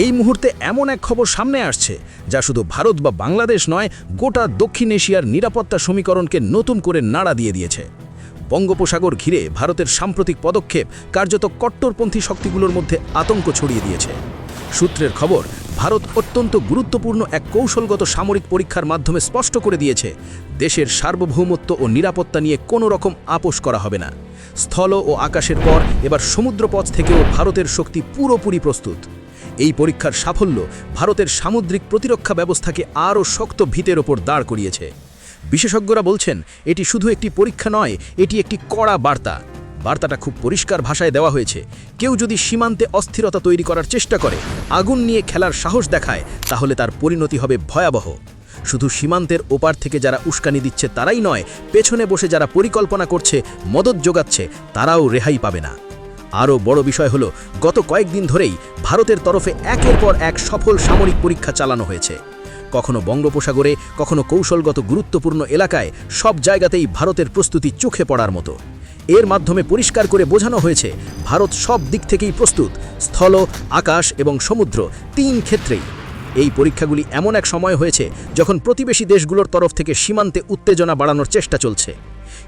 এই মুহূর্তে এমন এক খবর সামনে আসছে যা শুধু ভারত বা বাংলাদেশ নয়, গোটা দক্ষিণ এশিয়ার নিরাপত্তা সমীকরণকে নতুন করে নাড়া দিয়ে দিয়েছে। বঙ্গোপসাগর ঘিরে ভারতের সাম্প্রতিক পদক্ষেপ কার্যত কট্টরপন্থী শক্তিগুলোর মধ্যে আতঙ্ক ছড়িয়ে দিয়েছে। সূত্রের খবর, ভারত অত্যন্ত গুরুত্বপূর্ণ এক কৌশলগত সামরিক পরীক্ষার মাধ্যমে স্পষ্ট করে দিয়েছে, দেশের সার্বভৌমত্ব ও নিরাপত্তা নিয়ে কোনো রকম আপোষ করা হবে না। স্থল ও আকাশের পর এবার সমুদ্রপথ থেকেও ভারতের শক্তি পুরোপুরি প্রস্তুত। এই পরীক্ষার সাফল্য ভারতের সামুদ্রিক প্রতিরক্ষা ব্যবস্থাকে আরও শক্ত ভিতের ওপর দাঁড় করিয়েছে। বিশেষজ্ঞরা বলছেন, এটি শুধু একটি পরীক্ষা নয়, এটি একটি কড়া বার্তা। বার্তাটা খুব পরিষ্কার ভাষায় দেওয়া হয়েছে। কেউ যদি সীমান্তে অস্থিরতা তৈরি করার চেষ্টা করে, আগুন নিয়ে খেলার সাহস দেখায়, তাহলে তার পরিণতি হবে ভয়াবহ। শুধু সীমান্তের ওপার থেকে যারা উস্কানি দিচ্ছে তারাই নয়, পেছনে বসে যারা পরিকল্পনা করছে, মদত যোগাচ্ছে, তারাও রেহাই পাবে না। আরও বড় বিষয় হলো, গত কয়েকদিন ধরেই ভারতের তরফে একের পর এক সফল সামরিক পরীক্ষা চালানো হয়েছে। কখনো বঙ্গোপসাগরে, কখনো কৌশলগত গুরুত্বপূর্ণ এলাকায়, সব জায়গাতেই ভারতের প্রস্তুতি চোখে পড়ার মতো। এর মাধ্যমে পরিষ্কার করে বোঝানো হয়েছে, ভারত সব দিক থেকেই প্রস্তুত, স্থল, আকাশ এবং সমুদ্র, 3 ক্ষেত্রেই। এই পরীক্ষাগুলি এমন এক সময় হয়েছে যখন প্রতিবেশী দেশগুলোর তরফ থেকে সীমান্তে উত্তেজনা বাড়ানোর চেষ্টা চলছে।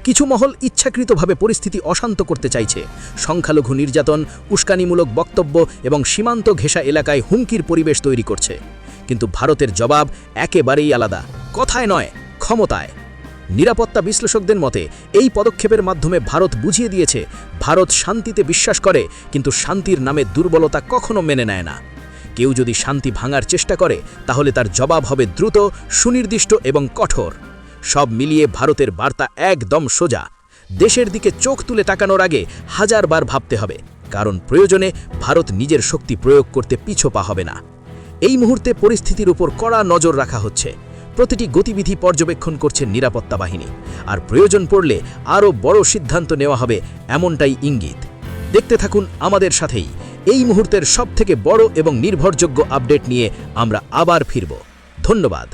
কিছু মহল ইচ্ছাকৃতভাবে পরিস্থিতি অশান্ত করতে চাইছে, সংখ্যালঘু নির্যাতন, উস্কানিমূলক বক্তব্য এবং সীমান্ত ঘেঁষা এলাকায় হুমকির পরিবেশ তৈরি করছে। কিন্তু ভারতের জবাব একেবারেই আলাদা, কথায় নয়, ক্ষমতায়। নিরাপত্তা বিশ্লেষকদের মতে, এই পদক্ষেপের মাধ্যমে ভারত বুঝিয়ে দিয়েছে, ভারত শান্তিতে বিশ্বাস করে, কিন্তু শান্তির নামে দুর্বলতা কখনো মেনে নেয় না। কেউ যদি শান্তি ভাঙার চেষ্টা করে, তাহলে তার জবাব হবে দ্রুত, সুনির্দিষ্ট এবং কঠোর। সব মিলিয়ে ভারতের বার্তা একদম সোজা। দেশের দিকে চোখ তুলে তাকানোর আগে হাজারবার ভাবতে হবে, কারণ প্রয়োজনে ভারত নিজের শক্তি প্রয়োগ করতে পিছপা হবে না। এই মুহূর্তে পরিস্থিতির উপর কড়া নজর রাখা হচ্ছে। প্রতিটি গতিবিধি পর্যবেক্ষণ করছে নিরাপত্তা বাহিনী, আর প্রয়োজন পড়লে আরও বড় সিদ্ধান্ত নেওয়া হবে, এমনটাই ইঙ্গিত। দেখতে থাকুন আমাদের সাথেই। এই মুহূর্তের সবথেকে বড় এবং নির্ভরযোগ্য আপডেট নিয়ে আমরা আবার ফিরব। ধন্যবাদ।